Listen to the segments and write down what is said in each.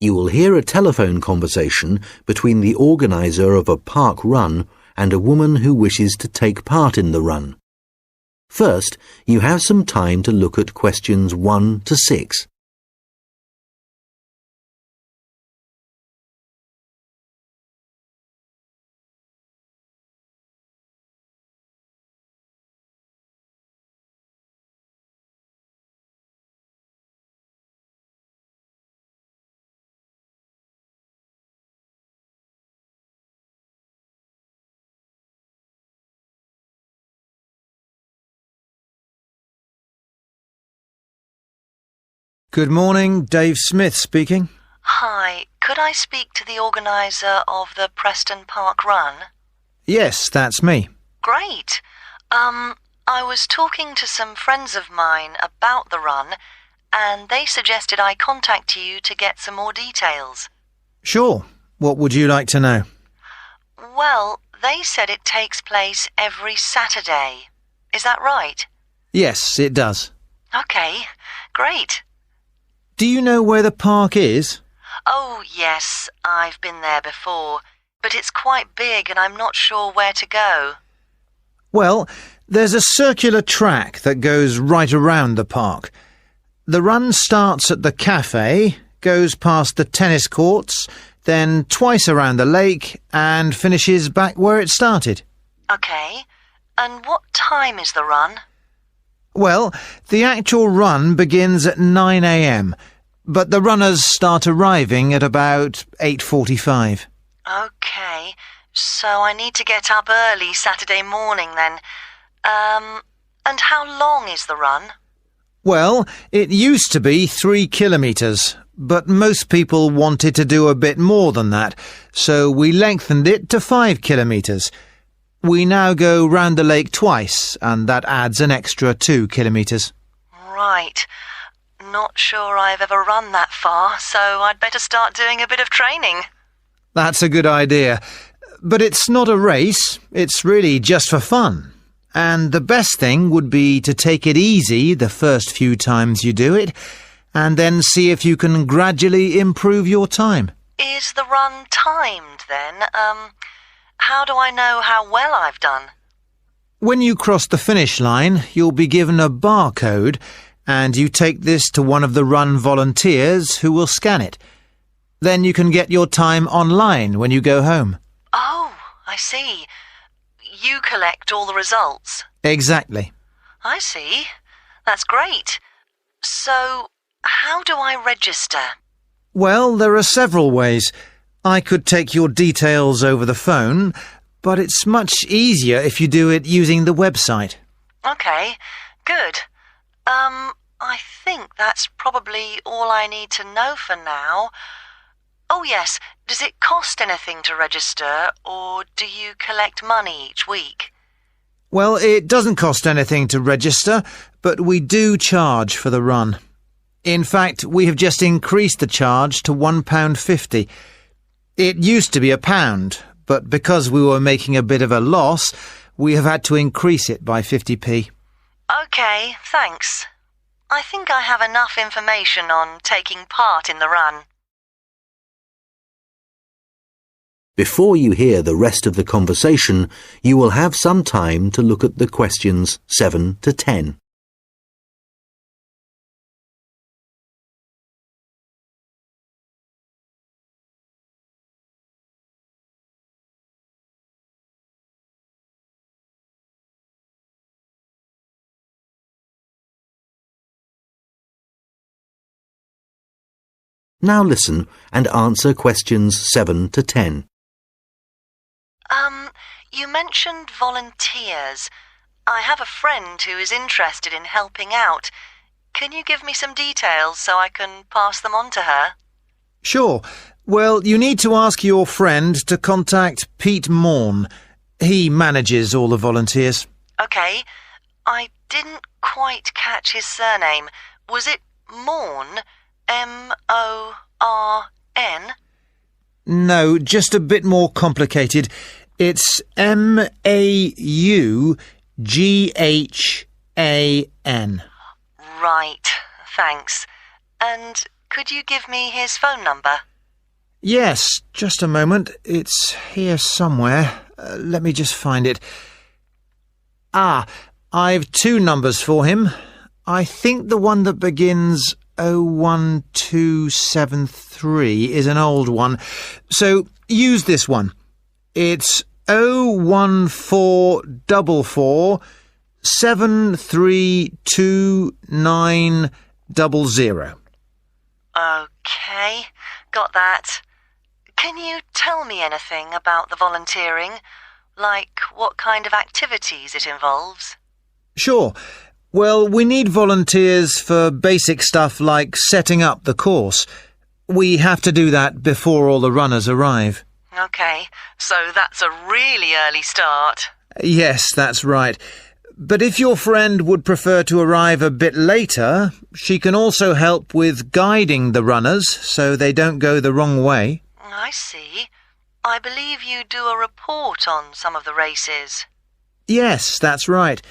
You will hear a telephone conversation between the organizer of a park run and a woman who wishes to take part in the run. First, you have some time to look at questions 1 to 6. Good morning, Dave Smith speaking. Hi, could I speak to the organiser of the Preston Park Run? Yes, that's me. Great. I was talking to some friends of mine about the run, and they suggested I contact you to get some more details. Sure. What would you like to know? Well, they said it takes place every Saturday. Is that right? Yes, it does. Okay, great. Do you know where the park is? Oh, yes, I've been there before, but it's quite big and I'm not sure where to go. Well, there's a circular track that goes right around the park. The run starts at the cafe, goes past the tennis courts, then twice around the lake and finishes back where it started. Okay, and what time is the run? Well, the actual run begins at 9 a.m, but the runners start arriving at about 8:45. Okay, so I need to get up early Saturday morning then. And how long is the run? Well, it used to be 3 kilometres, but most people wanted to do a bit more than that, so we lengthened it to 5 kilometres. We now go round the lake twice, and that adds an extra 2 kilometres. Right. Not sure I've ever run that far, so I'd better start doing a bit of training. That's a good idea. But it's not a race, it's really just for fun. And the best thing would be to take it easy the first few times you do it, and then see if you can gradually improve your time. Is the run timed then? How do I know how well I've done? When you cross the finish line, you'll be given a barcode, and you take this to one of the run volunteers who will scan it. Then you can get your time online when you go home. Oh, I see. You collect all the results. Exactly. I see. That's great. So, how do I register? Well, there are several ways. I could take your details over the phone, but it's much easier if you do it using the website. Okay, good. I think that's probably all I need to know for now. Oh yes, does it cost anything to register, or do you collect money each week? Well, it doesn't cost anything to register, but we do charge for the run. In fact, we have just increased the charge to £1.50. It used to be £1, but because we were making a bit of a loss, we have had to increase it by 50p. Okay, thanks. I think I have enough information on taking part in the run. Before you hear the rest of the conversation, you will have some time to look at the questions 7 to 10. Now listen and answer questions 7 to 10. You mentioned volunteers. I have a friend who is interested in helping out. Can you give me some details so I can pass them on to her? Sure. Well, you need to ask your friend to contact Pete Morn. He manages all the volunteers. Okay. I didn't quite catch his surname. Was it Morn? M-O-R-N? No, just a bit more complicated. It's M-A-U-G-H-A-N. Right, thanks. And could you give me his phone number? Yes, just a moment. It's here somewhere. Let me just find it. I've two numbers for him. I think the one that begins 01273 is an old one. So use this one. It's 01444 73290. Okay, got that. Can you tell me anything about the volunteering? Like what kind of activities it involves? Sure. Well, we need volunteers for basic stuff like setting up the course. We have to do that before all the runners arrive. Okay, so that's a really early start. Yes, that's right. But if your friend would prefer to arrive a bit later, she can also help with guiding the runners so they don't go the wrong way. I see. I believe you do a report on some of the races. Yes, that's right.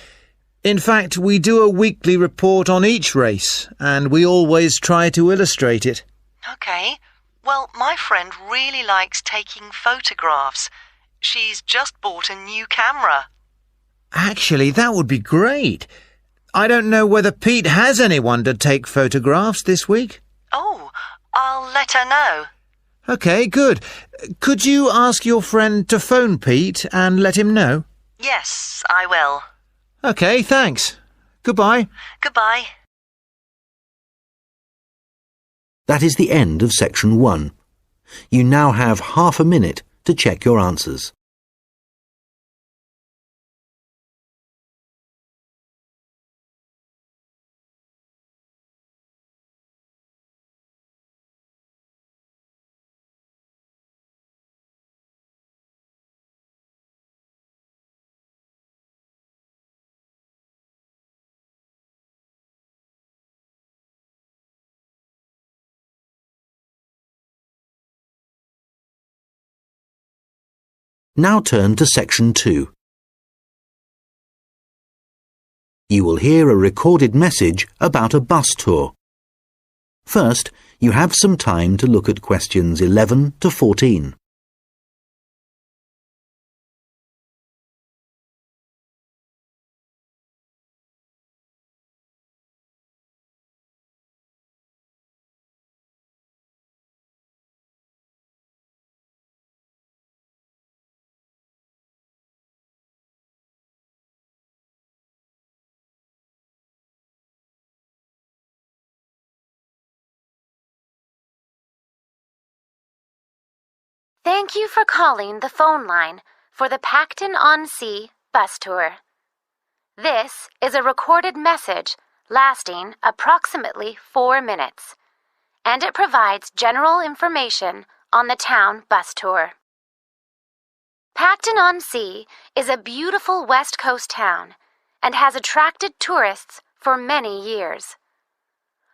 In fact, we do a weekly report on each race, and we always try to illustrate it. Okay. Well, my friend really likes taking photographs. She's just bought a new camera. Actually, that would be great. I don't know whether Pete has anyone to take photographs this week. Oh, I'll let her know. OK, good. Could you ask your friend to phone Pete and let him know? Yes, I will. OK, thanks. Goodbye. Goodbye. That is the end of section 1. You now have half a minute to check your answers. Now turn to section 2. You will hear a recorded message about a bus tour. First, you have some time to look at questions 11 to 14. Thank you for calling the phone line for the Pacton-on-Sea bus tour. This is a recorded message lasting approximately 4 minutes, and it provides general information on the town bus tour. Pacton-on-Sea is a beautiful West Coast town and has attracted tourists for many years.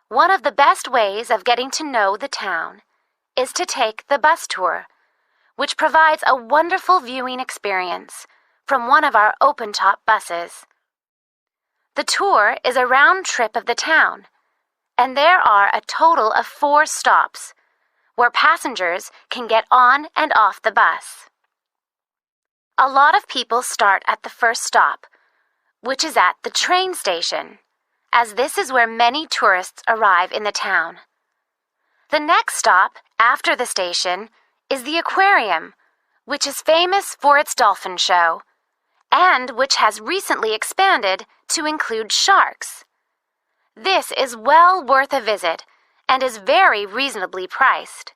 One of the best ways of getting to know the town is to take the bus tour, which provides a wonderful viewing experience from one of our open-top buses. The tour is a round trip of the town, and there are a total of 4 stops where passengers can get on and off the bus. A lot of people start at the first stop, which is at the train station, as this is where many tourists arrive in the town. The next stop after the station is the aquarium, which is famous for its dolphin show, and which has recently expanded to include sharks. This is well worth a visit and is very reasonably priced.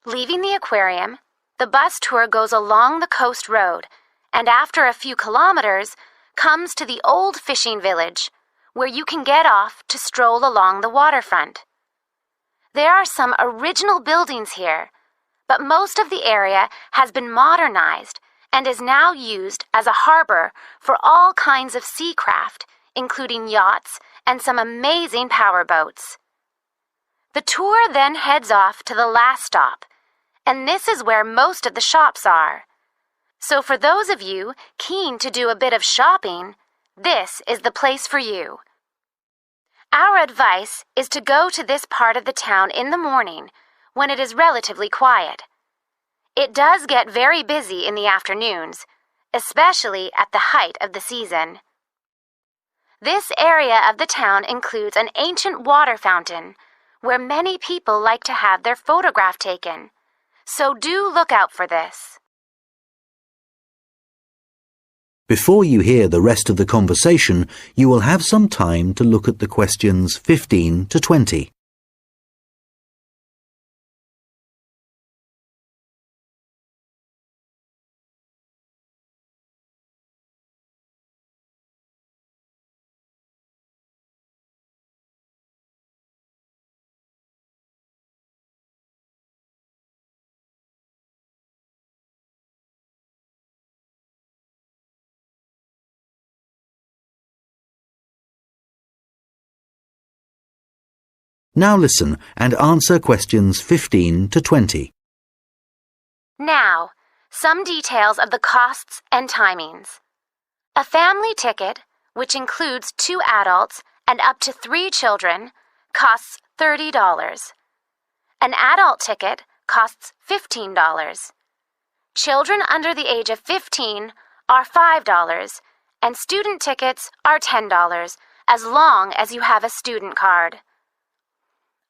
Leaving the aquarium, the bus tour goes along the coast road and after a few kilometers comes to the old fishing village, where you can get off to stroll along the waterfront. There are some original buildings here, but most of the area has been modernized and is now used as a harbor for all kinds of sea craft, including yachts and some amazing powerboats. The tour then heads off to the last stop, and this is where most of the shops are. So for those of you keen to do a bit of shopping, this is the place for you. Our advice is to go to this part of the town in the morning when it is relatively quiet. It does get very busy in the afternoons, especially at the height of the season. This area of the town includes an ancient water fountain where many people like to have their photograph taken, so do look out for this. Before you hear the rest of the conversation, you will have some time to look at the questions 15 to 20. Now listen and answer questions 15 to 20. Now, some details of the costs and timings. A family ticket, which includes 2 adults and up to 3 children, costs $30. An adult ticket costs $15. Children under the age of 15 are $5, and student tickets are $10, as long as you have a student card.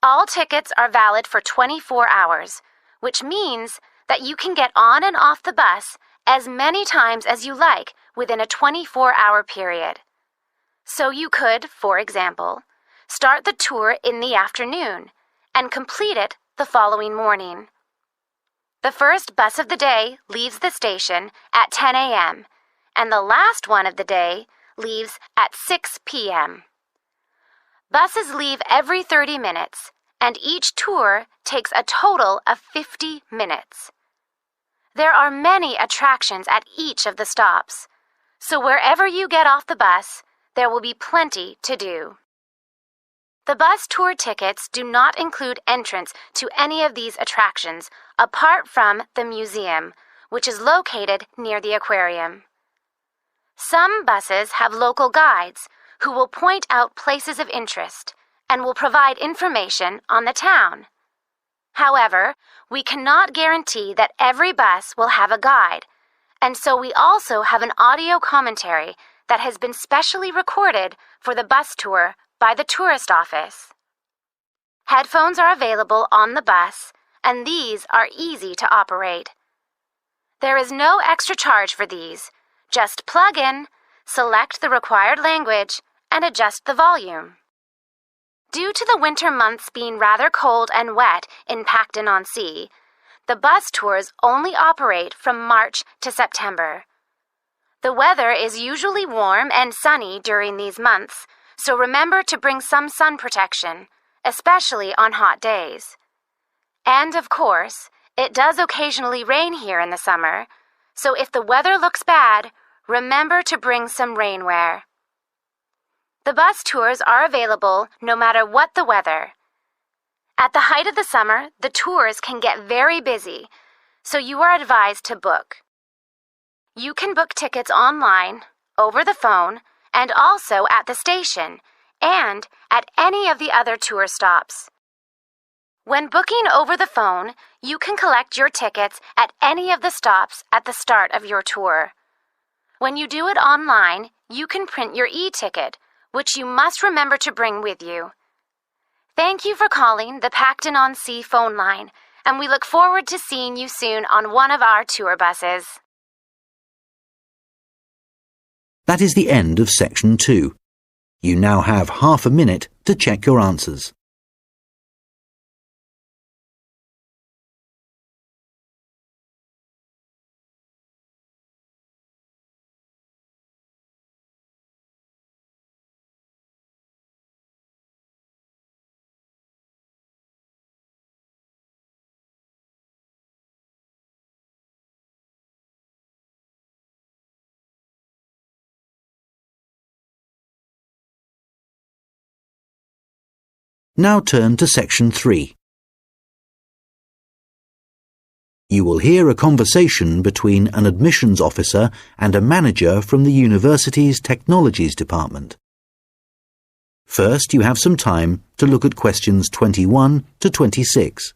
All tickets are valid for 24 hours, which means that you can get on and off the bus as many times as you like within a 24-hour period. So you could, for example, start the tour in the afternoon and complete it the following morning. The first bus of the day leaves the station at 10 a.m., and the last one of the day leaves at 6 p.m. Buses leave every 30 minutes, and each tour takes a total of 50 minutes. There are many attractions at each of the stops, so wherever you get off the bus, there will be plenty to do. The bus tour tickets do not include entrance to any of these attractions apart from the museum, which is located near the aquarium. Some buses have local guides who will point out places of interest and will provide information on the town. However, we cannot guarantee that every bus will have a guide, and so we also have an audio commentary that has been specially recorded for the bus tour by the tourist office. Headphones are available on the bus, and these are easy to operate. There is no extra charge for these. Just plug in, select the required language, and adjust the volume. Due to the winter months being rather cold and wet in Pacton-on-Sea, the bus tours only operate from March to September. The weather is usually warm and sunny during these months, so remember to bring some sun protection, especially on hot days. And of course, it does occasionally rain here in the summer, so if the weather looks bad, remember to bring some rainwear. The bus tours are available no matter what the weather. At the height of the summer, the tours can get very busy, so you are advised to book. You can book tickets online, over the phone, and also at the station, and at any of the other tour stops. When booking over the phone, you can collect your tickets at any of the stops at the start of your tour. When you do it online, you can print your e-ticket, which you must remember to bring with you. Thank you for calling the Pacton-on-Sea phone line, and we look forward to seeing you soon on one of our tour buses. That is the end of section 2. You now have half a minute to check your answers. Now turn to section 3. You will hear a conversation between an admissions officer and a manager from the university's technologies department. First, you have some time to look at questions 21 to 26.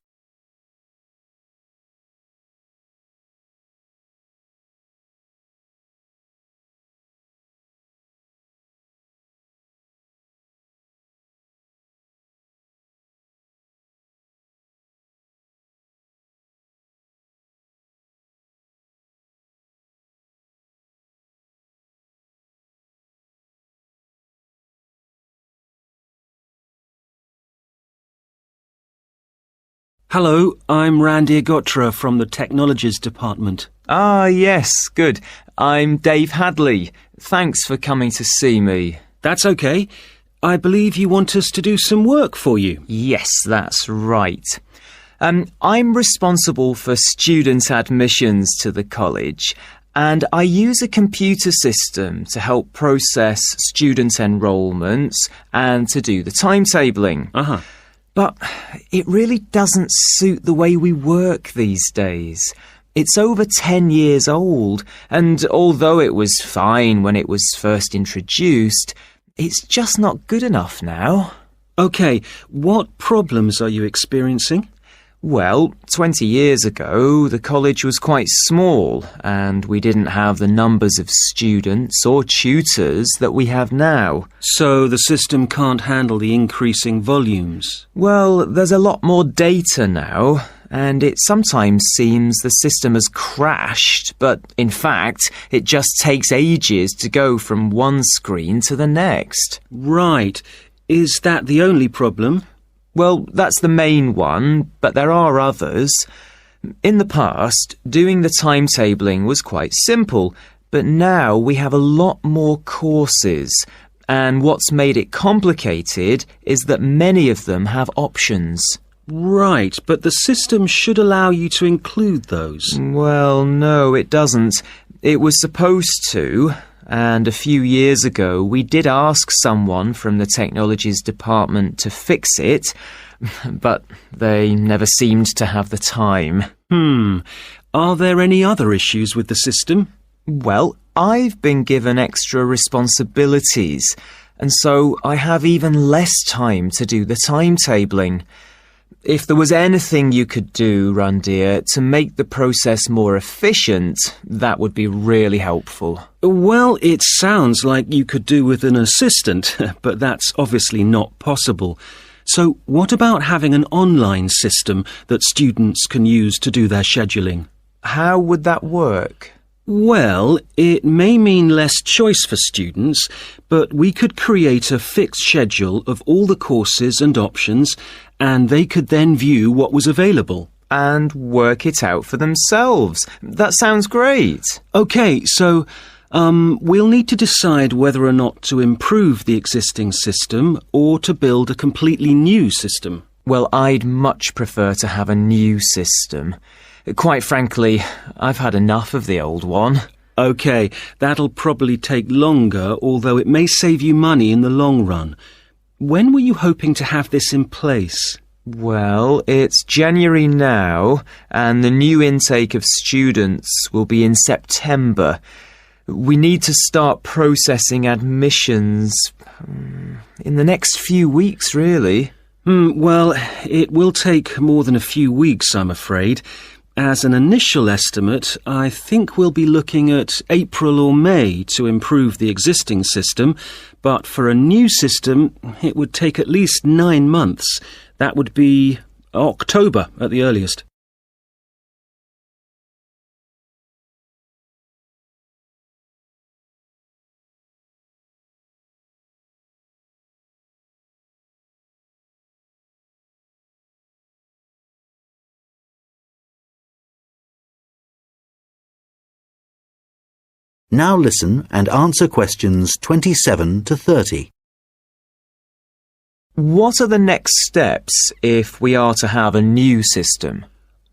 Hello, I'm Randy Agotra from the Technologies Department. Ah, yes, good. I'm Dave Hadley. Thanks for coming to see me. That's okay. I believe you want us to do some work for you. Yes, that's right. I'm responsible for student admissions to the college, and I use a computer system to help process student enrolments and to do the timetabling. But it really doesn't suit the way we work these days. It's over 10 years old, and although it was fine when it was first introduced, it's just not good enough now. Okay, what problems are you experiencing? Well, 20 years ago, the college was quite small, and we didn't have the numbers of students or tutors that we have now. So the system can't handle the increasing volumes? Well, there's a lot more data now, and it sometimes seems the system has crashed, but in fact, it just takes ages to go from one screen to the next. Right. Is that the only problem? Well, that's the main one, but there are others. In the past, doing the timetabling was quite simple, but now we have a lot more courses, and what's made it complicated is that many of them have options. Right, but the system should allow you to include those. Well, no, it doesn't. It was supposed to, and a few years ago we did ask someone from the Technologies Department to fix it, but they never seemed to have the time. Are there any other issues with the system? Well, I've been given extra responsibilities, and so I have even less time to do the timetabling. If there was anything you could do, Randir, to make the process more efficient, that would be really helpful. Well, it sounds like you could do with an assistant, but that's obviously not possible. So what about having an online system that students can use to do their scheduling? How would that work? Well, it may mean less choice for students, but we could create a fixed schedule of all the courses and options, and they could then view what was available. And work it out for themselves. That sounds great. OK, so we'll need to decide whether or not to improve the existing system or to build a completely new system. Well, I'd much prefer to have a new system. Quite frankly, I've had enough of the old one. OK, that'll probably take longer, although it may save you money in the long run. When were you hoping to have this in place? Well, it's January now, and the new intake of students will be in September. We need to start processing admissions in the next few weeks, really. Well, it will take more than a few weeks, I'm afraid. As an initial estimate, I think we'll be looking at April or May to improve the existing system, but for a new system, it would take at least 9 months. That would be October at the earliest. Now listen and answer questions 27 to 30. What are the next steps if we are to have a new system?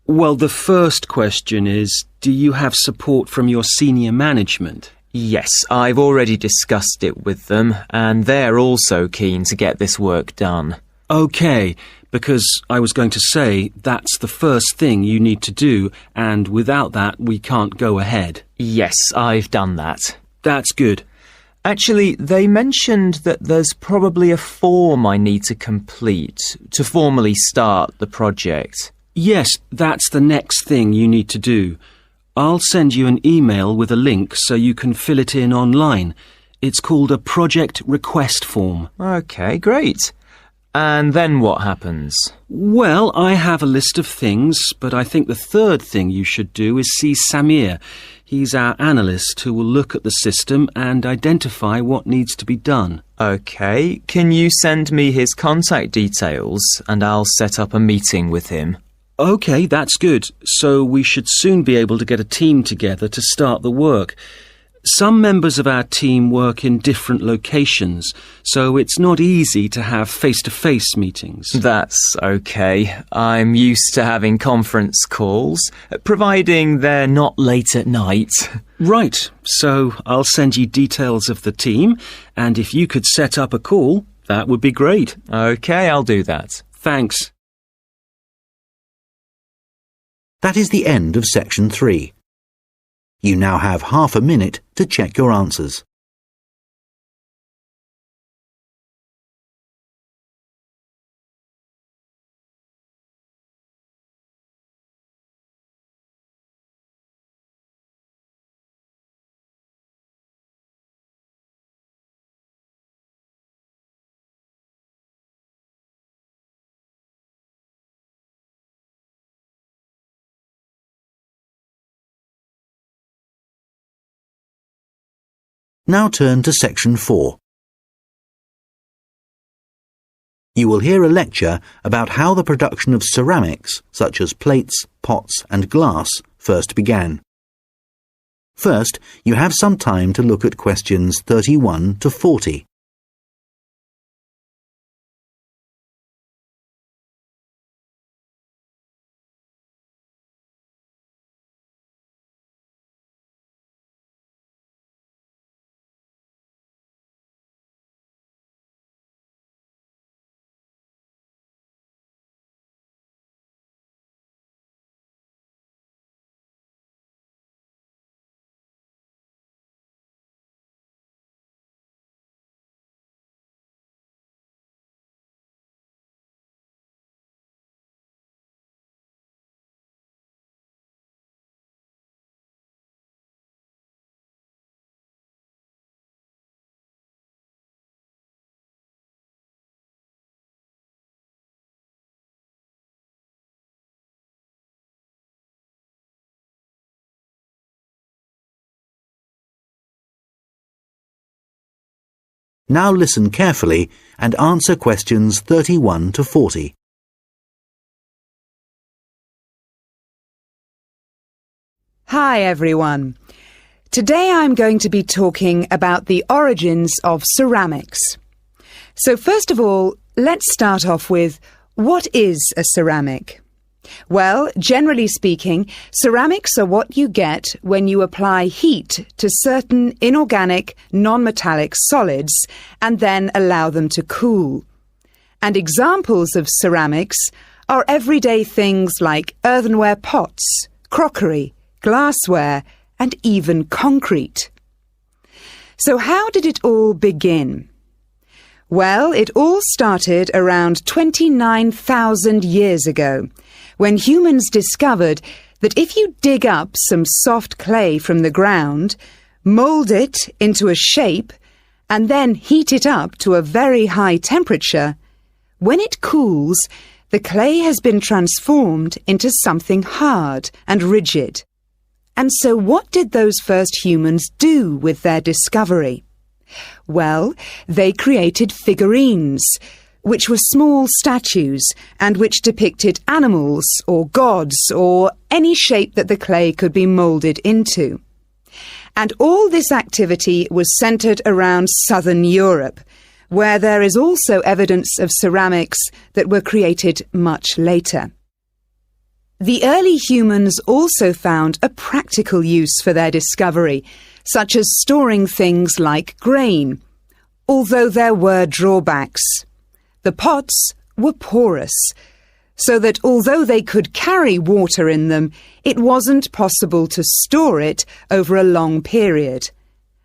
Well, the first question is, do you have support from your senior management? Yes, I've already discussed it with them, and they're also keen to get this work done. OK, because I was going to say that's the first thing you need to do, and without that we can't go ahead. Yes, I've done that. That's good. Actually, they mentioned that there's probably a form I need to complete to formally start the project. Yes, that's the next thing you need to do. I'll send you an email with a link so you can fill it in online. It's called a project request form. OK, great. And then what happens? Well, I have a list of things, but I think the third thing you should do is see Samir. He's our analyst who will look at the system and identify what needs to be done. OK, can you send me his contact details and I'll set up a meeting with him? OK, that's good. So we should soon be able to get a team together to start the work. Some members of our team work in different locations, so it's not easy to have face-to-face meetings. That's okay. I'm used to having conference calls, providing they're not late at night. Right, so I'll send you details of the team, and if you could set up a call, that would be great. Okay, I'll do that. Thanks. That is the end of section 3. You now have half a minute to check your answers. Now turn to section 4. You will hear a lecture about how the production of ceramics, such as plates, pots and glass, first began. First, you have some time to look at questions 31 to 40. Now listen carefully and answer questions 31 to 40. Hi everyone. Today I'm going to be talking about the origins of ceramics. So first of all, let's start off with, what is a ceramic? Well, generally speaking, ceramics are what you get when you apply heat to certain inorganic, non-metallic solids and then allow them to cool. And examples of ceramics are everyday things like earthenware pots, crockery, glassware, and even concrete. So how did it all begin? Well, it all started around 29,000 years ago, when humans discovered that if you dig up some soft clay from the ground, mould it into a shape, and then heat it up to a very high temperature, when it cools, the clay has been transformed into something hard and rigid. And so what did those first humans do with their discovery? Well, they created figurines, which were small statues and which depicted animals or gods or any shape that the clay could be moulded into. And all this activity was centred around southern Europe, where there is also evidence of ceramics that were created much later. The early humans also found a practical use for their discovery, such as storing things like grain, although there were drawbacks. The pots were porous, so that although they could carry water in them, it wasn't possible to store it over a long period.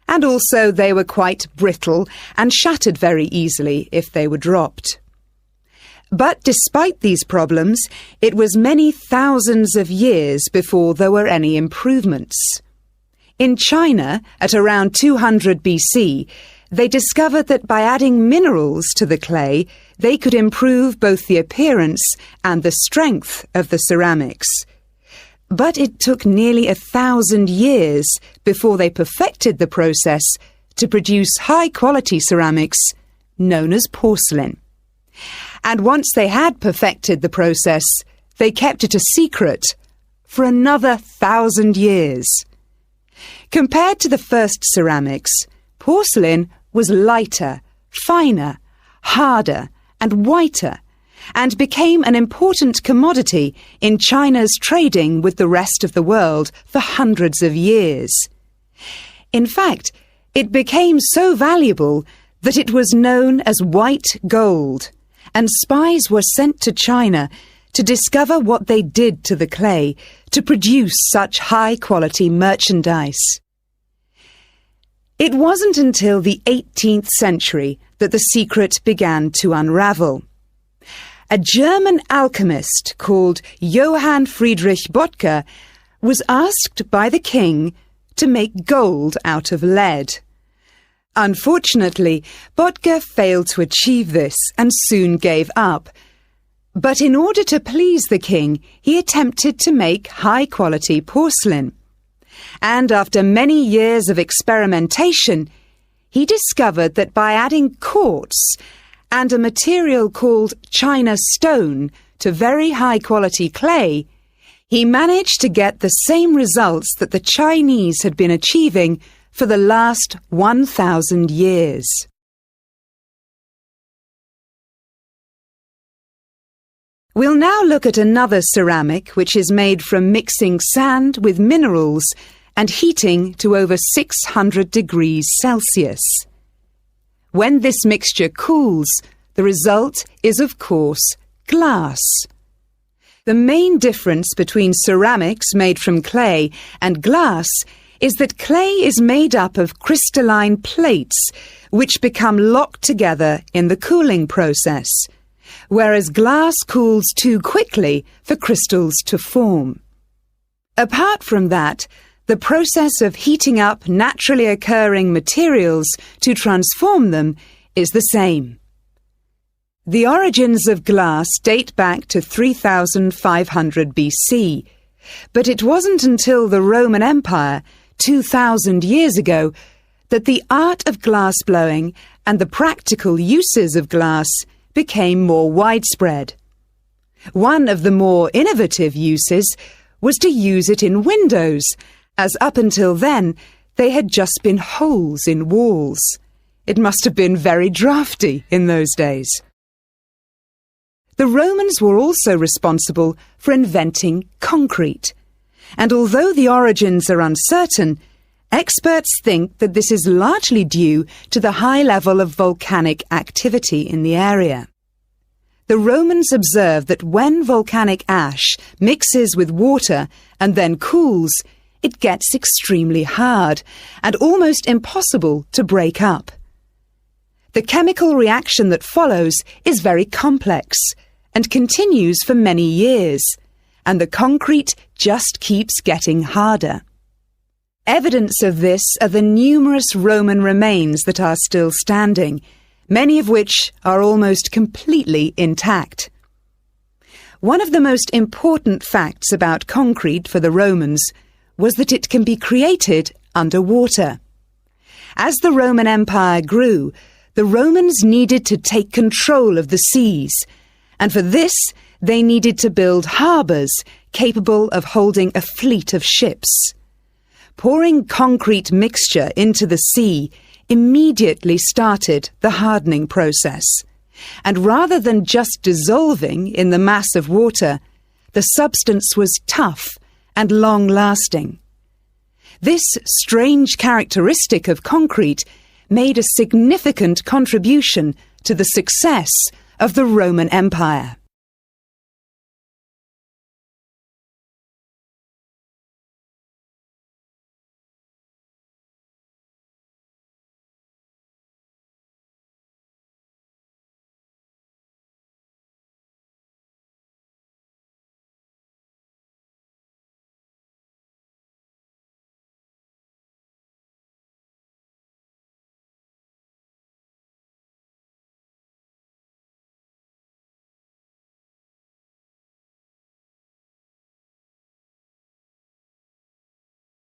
And also they were quite brittle and shattered very easily if they were dropped. But despite these problems, it was many thousands of years before there were any improvements. In China, at around 200 BC, they discovered that by adding minerals to the clay, they could improve both the appearance and the strength of the ceramics. But it took nearly 1,000 years before they perfected the process to produce high-quality ceramics known as porcelain. And once they had perfected the process, they kept it a secret for another 1,000 years. Compared to the first ceramics, porcelain was lighter, finer, harder, and whiter, and became an important commodity in China's trading with the rest of the world for hundreds of years. In fact, it became so valuable that it was known as white gold, and spies were sent to China to discover what they did to the clay to produce such high-quality merchandise. It wasn't until the 18th century that the secret began to unravel. A German alchemist called Johann Friedrich Böttger was asked by the king to make gold out of lead. Unfortunately, Böttger failed to achieve this and soon gave up. But in order to please the king, he attempted to make high-quality porcelain. And after many years of experimentation, he discovered that by adding quartz and a material called China stone to very high-quality clay, he managed to get the same results that the Chinese had been achieving for the last 1,000 years. We'll now look at another ceramic which is made from mixing sand with minerals and heating to over 600 degrees Celsius. When this mixture cools, the result is, of course, glass. The main difference between ceramics made from clay and glass is that clay is made up of crystalline plates which become locked together in the cooling process, whereas glass cools too quickly for crystals to form. Apart from that, the process of heating up naturally occurring materials to transform them is the same. The origins of glass date back to 3500 BC, but it wasn't until the Roman Empire, 2,000 years ago, that the art of glass blowing and the practical uses of glass became more widespread. One of the more innovative uses was to use it in windows, as up until then they had just been holes in walls. It must have been very drafty in those days. The Romans were also responsible for inventing concrete, and although the origins are uncertain, experts think that this is largely due to the high level of volcanic activity in the area. The Romans observed that when volcanic ash mixes with water and then cools, it gets extremely hard and almost impossible to break up. The chemical reaction that follows is very complex and continues for many years, and the concrete just keeps getting harder. Evidence of this are the numerous Roman remains that are still standing, many of which are almost completely intact. One of the most important facts about concrete for the Romans was that it can be created underwater. As the Roman Empire grew, the Romans needed to take control of the seas, and for this they needed to build harbours capable of holding a fleet of ships. Pouring concrete mixture into the sea immediately started the hardening process, and rather than just dissolving in the mass of water, the substance was tough and long-lasting. This strange characteristic of concrete made a significant contribution to the success of the Roman Empire.